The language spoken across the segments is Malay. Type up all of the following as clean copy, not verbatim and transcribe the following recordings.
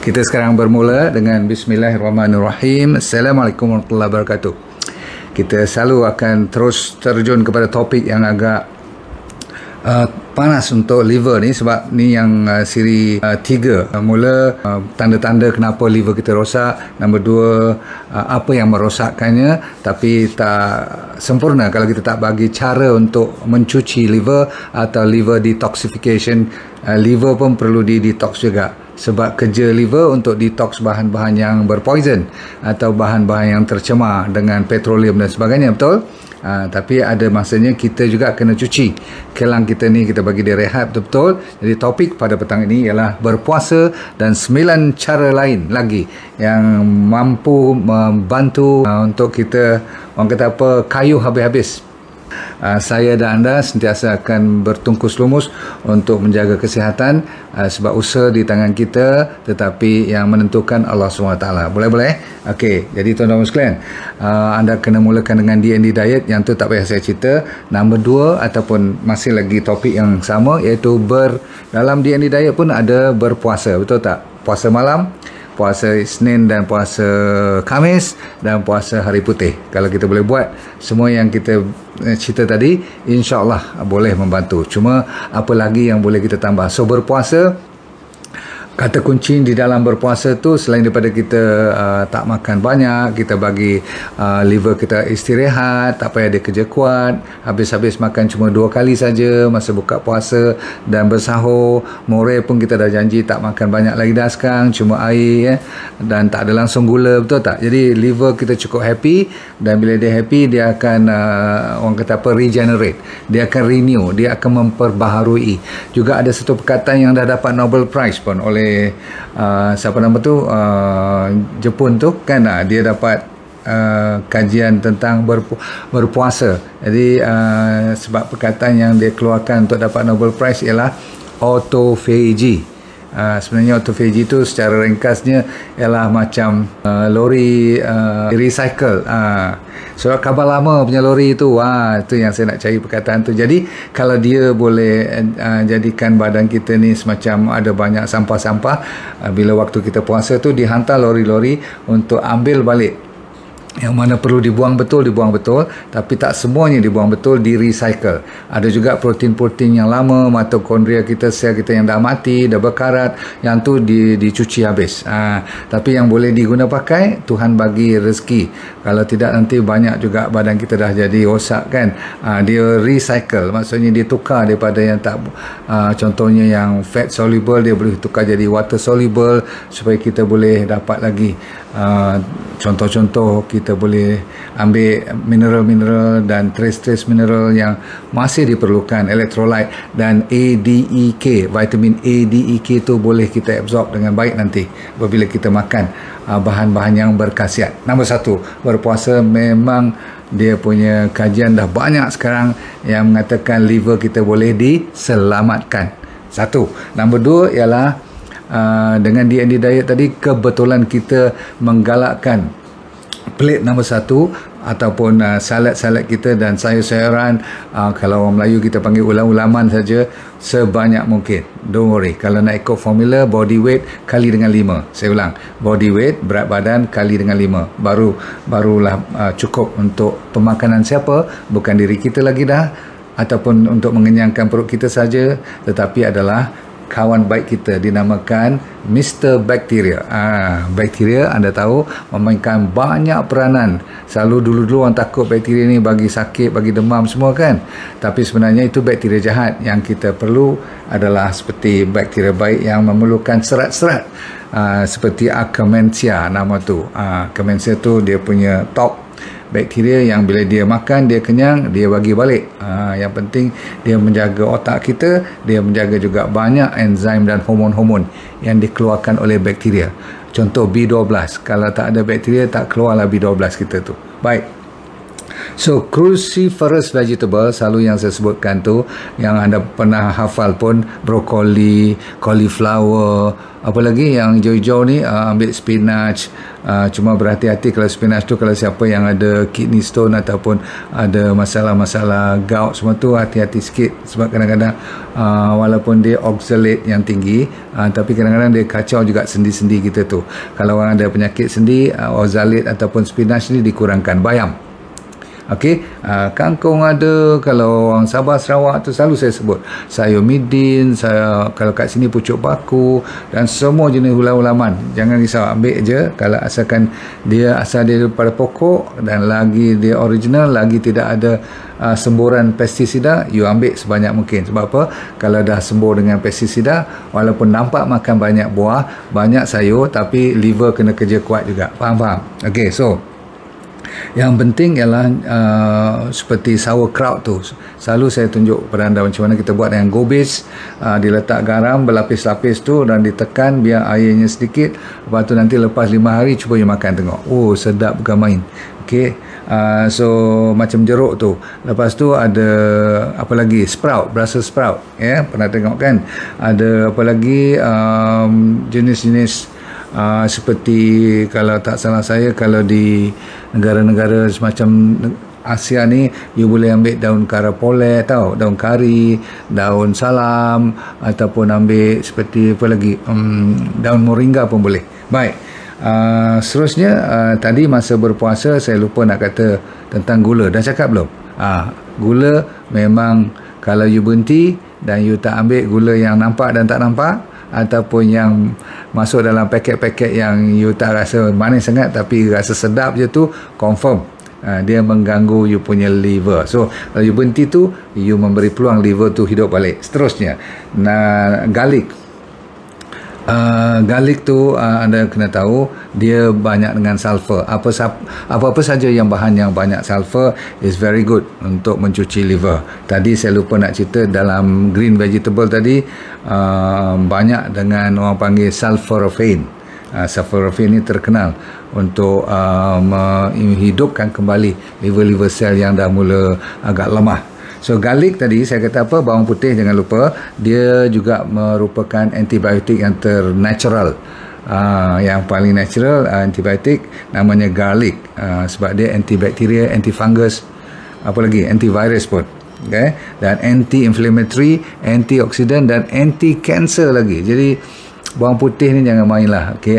Kita sekarang bermula dengan Bismillahirrahmanirrahim. Assalamualaikum warahmatullahi wabarakatuh. Kita selalu akan terus terjun kepada topik yang agak panas untuk liver ni, sebab ni yang siri 3. Mula tanda-tanda kenapa liver kita rosak, nombor 2 apa yang merosakkannya, tapi tak sempurna kalau kita tak bagi cara untuk mencuci liver atau liver detoxification. Liver pun perlu di-detox juga, sebab kerja liver untuk detox bahan-bahan yang berpoison atau bahan-bahan yang tercemar dengan petroleum dan sebagainya, betul? Tapi ada masanya kita juga kena cuci kelang kita ni, kita bagi dia rehat betul-betul. Jadi topik pada petang ini ialah berpuasa dan 9 cara lain lagi yang mampu membantu untuk kita, orang kata apa, kayuh habis-habis. Saya dan anda sentiasa akan bertungkus lumus untuk menjaga kesihatan, sebab usaha di tangan kita, tetapi yang menentukan Allah SWT. Boleh? Okey, jadi tuan-tuan sekalian, anda kena mulakan dengan D&D diet, yang tu tak payah saya cerita. Nombor 2 ataupun masih lagi topik yang sama, iaitu dalam D&D diet pun ada berpuasa, betul tak? Puasa malam, puasa Isnin dan puasa Khamis, dan puasa hari putih. Kalau kita boleh buat semua yang kita cerita tadi, insya-Allah boleh membantu. Cuma apa lagi yang boleh kita tambah? So berpuasa, kata kunci di dalam berpuasa tu, selain daripada kita tak makan banyak, kita bagi liver kita istirahat, tak payah dia kerja kuat, habis-habis makan cuma 2 kali saja masa buka puasa dan bersahur. More pun kita dah janji tak makan banyak lagi dah sekarang, cuma air dan tak ada langsung gula, betul tak? Jadi liver kita cukup happy, dan bila dia happy, dia akan orang kata apa, regenerate, dia akan renew, dia akan memperbaharui. Juga ada satu perkataan yang dah dapat Nobel Prize pun oleh siapa nama tu, Jepun tu kan, dia dapat kajian tentang berpuasa. Jadi sebab perkataan yang dia keluarkan untuk dapat Nobel Prize ialah autophagy. Sebenarnya autophagy itu secara ringkasnya ialah macam lori recycle. So kabar lama punya lori itu, itu yang saya nak cari perkataan tu. Jadi kalau dia boleh jadikan badan kita ni semacam ada banyak sampah-sampah, bila waktu kita puasa tu dihantar lori-lori untuk ambil balik. Yang mana perlu dibuang betul, tapi tak semuanya dibuang betul, di recycle. Ada juga protein-protein yang lama, mitokondria kita, sel kita yang dah mati, dah berkarat, yang tu dicuci habis. Tapi yang boleh diguna pakai, Tuhan bagi rezeki. Kalau tidak, nanti banyak juga badan kita dah jadi rosak kan. Dia recycle, maksudnya dia tukar daripada yang tak, contohnya yang fat soluble, dia boleh tukar jadi water soluble, supaya kita boleh dapat lagi contoh-contoh. Kita boleh ambil mineral-mineral dan trace mineral yang masih diperlukan, elektrolit dan ADEK, vitamin ADEK tu boleh kita absorb dengan baik nanti apabila kita makan bahan-bahan yang berkhasiat. Nombor 1, berpuasa memang dia punya kajian dah banyak sekarang yang mengatakan liver kita boleh diselamatkan. 1. Nombor 2 ialah dengan D&D diet tadi, kebetulan kita menggalakkan plate nombor 1 ataupun salad-salad kita dan sayur-sayuran, kalau orang Melayu kita panggil ulam-ulaman saja, sebanyak mungkin. Don't worry, kalau nak ikut formula body weight kali dengan 5. Saya ulang, body weight, berat badan kali dengan 5, barulah cukup untuk pemakanan siapa, bukan diri kita lagi dah, ataupun untuk mengenyangkan perut kita saja, tetapi adalah kawan baik kita, dinamakan Mr. Bacteria. Bakteria anda tahu memainkan banyak peranan. Selalu dulu-dulu orang takut bakteria ni bagi sakit, bagi demam semua kan. Tapi sebenarnya itu bakteria jahat. Yang kita perlu adalah seperti bakteria baik yang memerlukan serat-serat, seperti Akkermansia nama tu. Akkermansia tu dia punya top bakteria yang bila dia makan, dia kenyang, dia bagi balik. Yang penting dia menjaga otak kita, dia menjaga juga banyak enzim dan hormon-hormon yang dikeluarkan oleh bakteria. Contoh B12, kalau tak ada bakteria tak keluarlah B12 kita tu. Baik. So cruciferous vegetable selalu yang saya sebutkan tu, yang anda pernah hafal pun, brokoli, cauliflower, apa lagi yang hijau-hijau ni, ambil spinach. Cuma berhati-hati kalau spinach tu, kalau siapa yang ada kidney stone ataupun ada masalah-masalah gout semua tu, hati-hati sikit, sebab kadang-kadang walaupun dia oxalate yang tinggi, tapi kadang-kadang dia kacau juga sendi-sendi kita tu. Kalau orang ada penyakit sendi, oxalate ataupun spinach ni dikurangkan. Bayam, okey, kangkung ada. Kalau orang Sabah Sarawak tu selalu saya sebut sayur midin, kalau kat sini pucuk baku dan semua jenis ulam-ulaman. Jangan risau, ambil je kalau asalkan dia asal dia daripada pokok dan lagi dia original, lagi tidak ada semburan pestisida, you ambil sebanyak mungkin. Sebab apa? Kalau dah sembur dengan pestisida, walaupun nampak makan banyak buah, banyak sayur, tapi liver kena kerja kuat juga. Faham? Okey, so yang penting ialah seperti sauerkraut tu, selalu saya tunjuk kepada anda macam mana kita buat dengan gobis. Diletak garam berlapis-lapis tu dan ditekan biar airnya sedikit. Lepas tu nanti lepas 5 hari cuba you makan, tengok, oh sedap bukan main. Okay, so macam jeruk tu. Lepas tu ada apa lagi, sprout, Brussels sprout, ya, pernah tengok kan. Ada apa lagi, jenis-jenis seperti, kalau tak salah saya, kalau di negara-negara semacam Asia ni, you boleh ambil daun karapole, tahu, daun kari, daun salam, ataupun ambil seperti apa lagi, daun moringa pun boleh. Baik, seterusnya, tadi masa berpuasa saya lupa nak kata tentang gula. Dah cakap belum? Gula memang kalau you berhenti dan you tak ambil gula yang nampak dan tak nampak, ataupun yang masuk dalam paket-paket yang you tak rasa manis sangat tapi rasa sedap je tu, confirm dia mengganggu you punya liver. So kalau you berhenti tu, you memberi peluang liver tu hidup balik. Seterusnya, garlic. Garlic tu anda kena tahu dia banyak dengan sulfur. Apa-apa saja yang bahan yang banyak sulfur is very good untuk mencuci liver. Tadi saya lupa nak cerita, dalam green vegetable tadi banyak dengan orang panggil sulforaphane. Sulforaphane ni terkenal untuk menghidupkan kembali liver cell yang dah mula agak lemah. So garlic tadi saya kata apa, bawang putih jangan lupa, dia juga merupakan antibiotik yang ternatural. Yang paling natural antibiotik namanya garlic, sebab dia antibakteria, antifungus, apa lagi, antivirus pun, okay? Dan anti-inflammatory, antioksidan dan anti-cancer lagi. Jadi bawang putih ni jangan main lah, okay?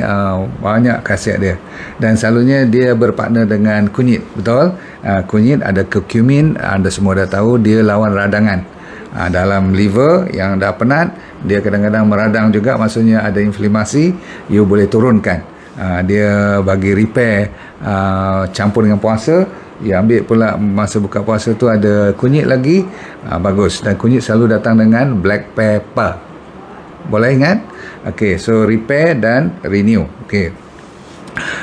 Banyak khasiat dia, dan selalunya dia berpartner dengan kunyit, betul? Kunyit ada curcumin, anda semua dah tahu dia lawan radangan. Dalam liver yang dah penat, dia kadang-kadang meradang juga, maksudnya ada inflamasi, you boleh turunkan. Dia bagi repair, campur dengan puasa. Ya, ambil pula masa buka puasa tu ada kunyit lagi, bagus. Dan kunyit selalu datang dengan black pepper, boleh ingat? Okey, so repair dan renew. Okey,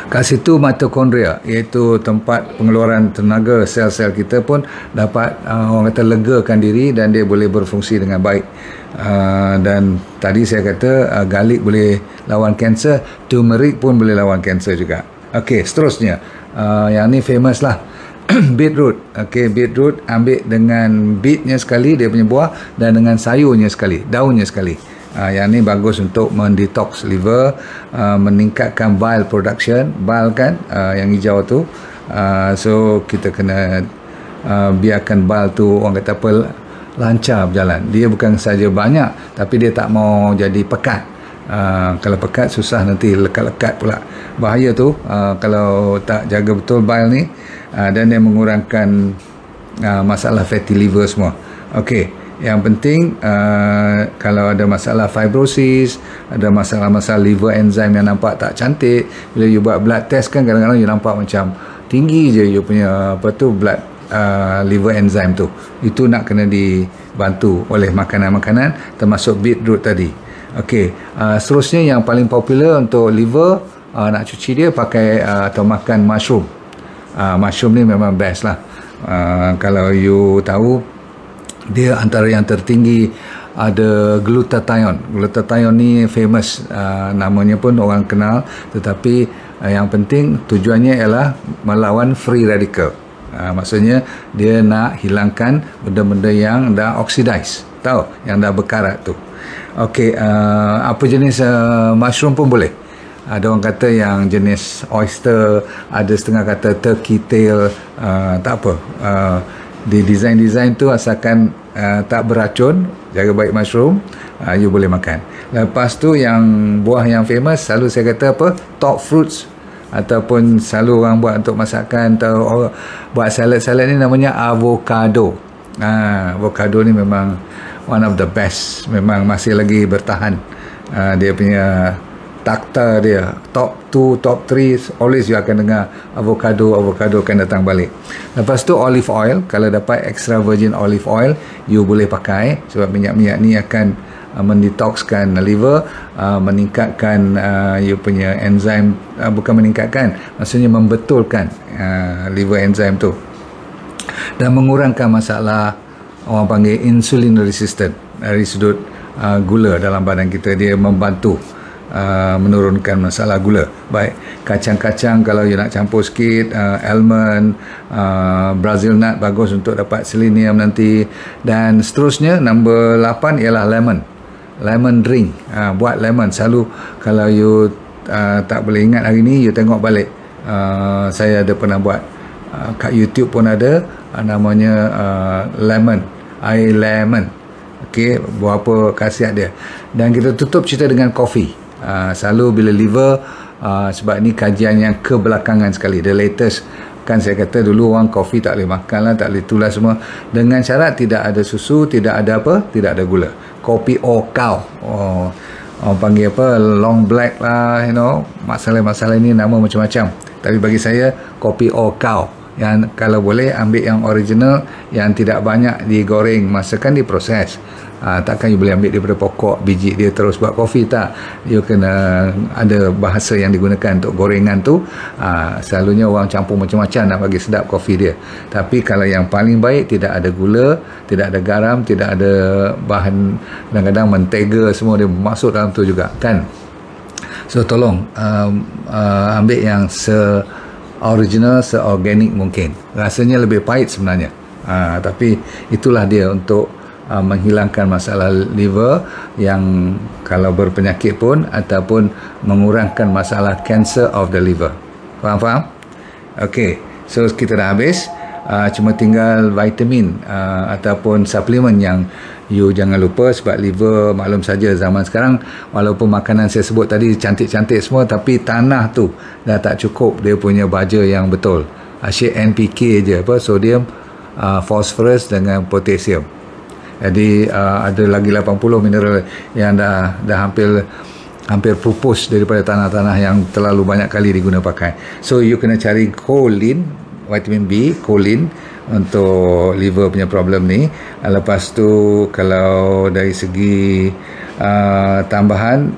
kat situ mitokondria, iaitu tempat pengeluaran tenaga sel-sel kita pun dapat orang kata legakan diri dan dia boleh berfungsi dengan baik. Dan tadi saya kata garlic boleh lawan kanser, turmeric pun boleh lawan kanser juga. Okey, seterusnya, yang ni famous lah, beetroot. Okey, beetroot ambil dengan beetnya sekali, dia punya buah, dan dengan sayurnya sekali, daunnya sekali. Yang ni bagus untuk mendetox liver, meningkatkan bile production. Bile kan, yang hijau tu, so kita kena biarkan bile tu, orang kata apa, lancar berjalan. Dia bukan saja banyak, tapi dia tak mau jadi pekat. Kalau pekat susah, nanti lekat-lekat pula, bahaya tu kalau tak jaga betul bile ni. Dan dia mengurangkan masalah fatty liver semua. Okey, yang penting kalau ada masalah fibrosis, ada masalah-masalah liver enzyme yang nampak tak cantik, bila you buat blood test kan, kadang-kadang you nampak macam tinggi je you punya apa tu, blood liver enzyme tu. Itu nak kena dibantu oleh makanan-makanan termasuk beetroot tadi. Okey, seterusnya yang paling popular untuk liver, nak cuci dia pakai atau makan mushroom. Mushroom ni memang best lah. Kalau you tahu, dia antara yang tertinggi ada glutathione. Glutathione ni famous, namanya pun orang kenal, tetapi yang penting tujuannya ialah melawan free radical. Maksudnya dia nak hilangkan benda-benda yang dah oxidize, tahu, yang dah berkarat tu. Okey, apa jenis mushroom pun boleh. Ada orang kata yang jenis oyster, ada setengah kata turkey tail, tak apa. Di design tu asalkan tak beracun, jaga baik mushroom, you boleh makan. Lepas tu yang buah yang famous, selalu saya kata apa, top fruits, ataupun selalu orang buat untuk masakan atau buat salad ni namanya avocado. Avocado ni memang one of the best, memang masih lagi bertahan. Dia punya takta dia top 2, top 3, always you akan dengar avocado akan datang balik. Lepas tu olive oil, kalau dapat extra virgin olive oil you boleh pakai, sebab minyak-minyak ni akan mendetoxkan liver, meningkatkan you punya enzim, bukan meningkatkan, maksudnya membetulkan liver enzim tu, dan mengurangkan masalah orang panggil insulin resistant dari sudut gula dalam badan kita. Dia membantu menurunkan masalah gula. Baik, kacang-kacang kalau you nak campur sikit, almond, Brazil nut bagus untuk dapat selenium nanti. Dan seterusnya, nombor 8 ialah lemon drink. Buat lemon, selalu kalau you tak boleh ingat hari ni, you tengok balik, saya ada pernah buat kat YouTube pun ada, namanya air lemon. Okey, berapa khasiat dia. Dan kita tutup cerita dengan kopi. Selalu bila liver, sebab ni kajian yang kebelakangan sekali, the latest. Kan saya kata dulu orang kopi tak boleh makan lah, tak boleh tulah semua, dengan syarat tidak ada susu, tidak ada apa, tidak ada gula. Kopi Okau, orang panggil apa, long black lah, you know, masalah-masalah ini nama macam-macam. Tapi bagi saya kopi Okau, yang kalau boleh ambil yang original, yang tidak banyak digoreng, masakan diproses. Takkan you boleh ambil daripada pokok biji dia terus buat kopi, tak. You kena ada bahasa yang digunakan untuk gorengan tu. Selalunya orang campur macam-macam nak bagi sedap kopi dia. Tapi kalau yang paling baik, tidak ada gula, tidak ada garam, tidak ada bahan, kadang-kadang mentega semua dia masuk dalam tu juga, kan. So tolong ambil yang original, se-organik mungkin. Rasanya lebih pahit sebenarnya, tapi itulah dia untuk menghilangkan masalah liver yang kalau berpenyakit pun, ataupun mengurangkan masalah cancer of the liver. Faham? Okey, so kita dah habis. Cuma tinggal vitamin ataupun suplemen yang you jangan lupa, sebab liver maklum saja zaman sekarang, walaupun makanan saya sebut tadi cantik-cantik semua, tapi tanah tu dah tak cukup dia punya baja yang betul. Asyik NPK je, apa, sodium, phosphorus dengan potassium. Jadi ada lagi 80 mineral yang dah hampir pupus daripada tanah-tanah yang terlalu banyak kali diguna pakai. So you kena cari choline, vitamin B, choline, untuk liver punya problem ni. Lepas tu kalau dari segi tambahan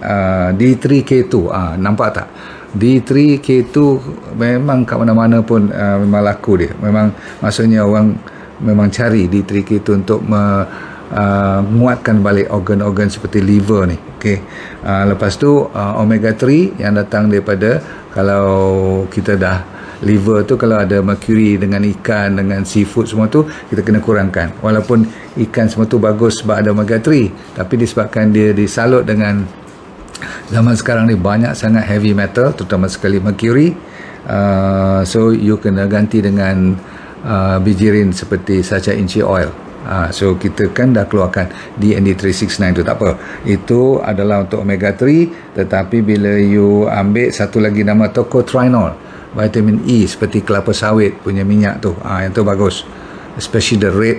D3K2, nampak tak? D3K2 memang kat mana-mana pun memang laku dia. Memang maksudnya orang memang cari D3K2 untuk menguatkan balik organ-organ seperti liver ni. Okey. Lepas tu omega 3 yang datang daripada, kalau kita dah liver tu, kalau ada mercury dengan ikan, dengan seafood semua tu, kita kena kurangkan. Walaupun ikan semua tu bagus sebab ada omega 3, tapi disebabkan dia disalut dengan zaman sekarang ni banyak sangat heavy metal, terutama sekali mercury, so you kena ganti dengan bijirin seperti sacha inci oil. So kita kan dah keluarkan DND 369 tu, tak apa, itu adalah untuk omega 3. Tetapi bila you ambil satu lagi nama tocotrienol, vitamin E, seperti kelapa sawit punya minyak tu, yang tu bagus, especially the red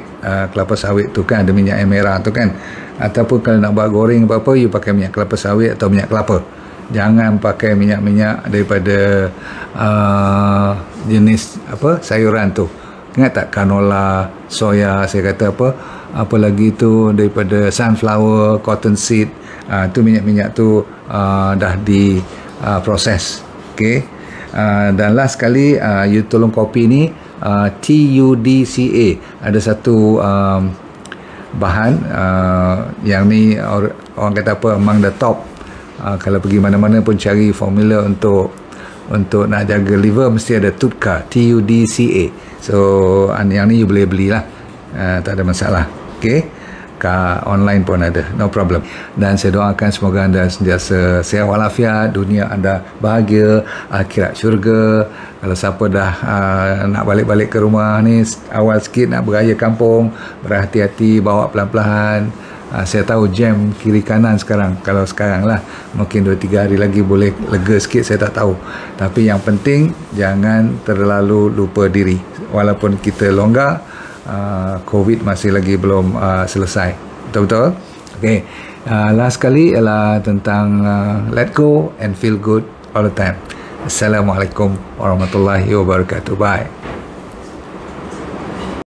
kelapa sawit tu, kan ada minyak yang merah tu kan. Ataupun kalau nak buat goreng apa-apa, you pakai minyak kelapa sawit atau minyak kelapa. Jangan pakai minyak-minyak daripada jenis apa, sayuran tu. Ingat tak, canola, soya, saya kata apa lagi tu, daripada sunflower, cottonseed, tu minyak-minyak tu dah diproses. Okey. Dan last sekali, you tolong kopi ni, TUDCA, ada satu bahan yang ni orang kata apa, among the top. Kalau pergi mana-mana pun cari formula untuk untuk nak jaga liver mesti ada TUDCA, TUDCA. So yang ni you boleh belilah, tak ada masalah. Okay, kat online pun ada, no problem. Dan saya doakan semoga anda sentiasa sihat walafiat, dunia anda bahagia, akhirat syurga. Kalau siapa dah nak balik-balik ke rumah ni, awal sikit nak beraya kampung, berhati-hati, bawa pelan-pelan. Saya tahu jam kiri kanan sekarang. Kalau sekarang lah, mungkin 2-3 hari lagi boleh lega sikit, saya tak tahu. Tapi yang penting jangan terlalu lupa diri. Walaupun kita longgar, COVID masih lagi belum selesai. Betul-betul? Okay. Last kali ialah tentang let go and feel good all the time. Assalamualaikum warahmatullahi wabarakatuh. Bye.